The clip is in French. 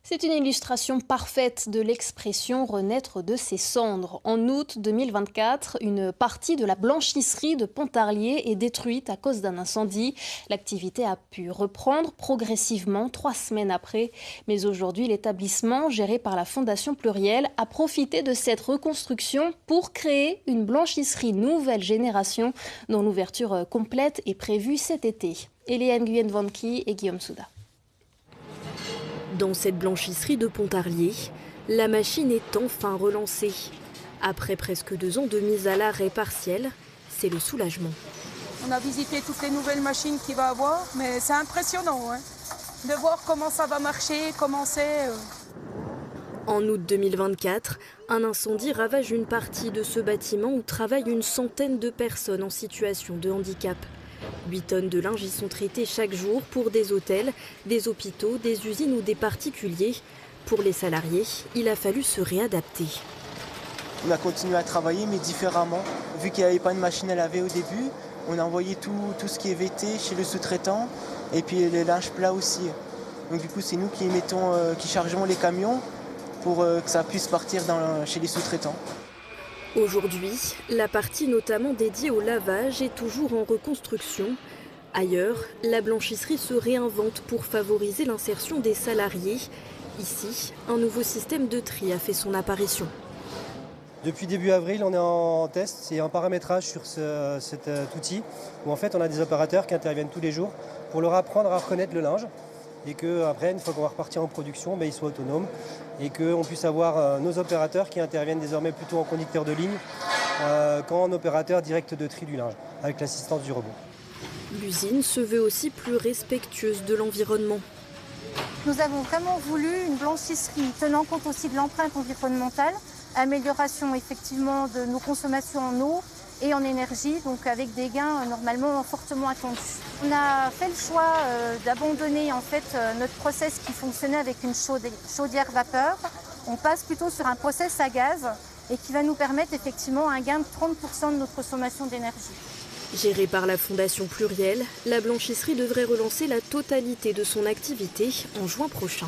C'est une illustration parfaite de l'expression renaître de ses cendres. En août 2024, une partie de la blanchisserie de Pontarlier est détruite à cause d'un incendie. L'activité a pu reprendre progressivement 3 semaines après. Mais aujourd'hui, l'établissement, géré par la Fondation Pluriel, a profité de cette reconstruction pour créer une blanchisserie nouvelle génération dont l'ouverture complète est prévue cet été. Eliane Nguyen-Vanki et Guillaume Souda. Dans cette blanchisserie de Pontarlier, la machine est enfin relancée. Après presque 2 ans de mise à l'arrêt partiel, c'est le soulagement. On a visité toutes les nouvelles machines qu'il va avoir, mais c'est impressionnant de voir comment ça va marcher, comment c'est. En août 2024, un incendie ravage une partie de ce bâtiment où travaillent une centaine de personnes en situation de handicap. 8 tonnes de linge y sont traitées chaque jour pour des hôtels, des hôpitaux, des usines ou des particuliers. Pour les salariés, il a fallu se réadapter. On a continué à travailler, mais différemment. Vu qu'il n'y avait pas de machine à laver au début, on a envoyé tout ce qui est VT chez le sous-traitant et puis les linges plats aussi. Donc du coup, c'est nous qui chargeons les camions pour que ça puisse partir chez les sous-traitants. Aujourd'hui, la partie notamment dédiée au lavage est toujours en reconstruction. Ailleurs, la blanchisserie se réinvente pour favoriser l'insertion des salariés. Ici, un nouveau système de tri a fait son apparition. Depuis début avril, on est en test. C'est un paramétrage sur cet outil où en fait on a des opérateurs qui interviennent tous les jours pour leur apprendre à reconnaître le linge. Et qu'après, une fois qu'on va repartir en production, ils soient autonomes et qu'on puisse avoir nos opérateurs qui interviennent désormais plutôt en conducteur de ligne qu'en opérateur direct de tri du linge, avec l'assistance du robot. L'usine se veut aussi plus respectueuse de l'environnement. Nous avons vraiment voulu une blanchisserie tenant compte aussi de l'empreinte environnementale, amélioration effectivement de nos consommations en eau et en énergie, donc avec des gains normalement fortement attendus. On a fait le choix d'abandonner en fait notre process qui fonctionnait avec une chaudière vapeur. On passe plutôt sur un process à gaz et qui va nous permettre effectivement un gain de 30% de notre consommation d'énergie. Gérée par la Fondation Pluriel, la blanchisserie devrait relancer la totalité de son activité en juin prochain.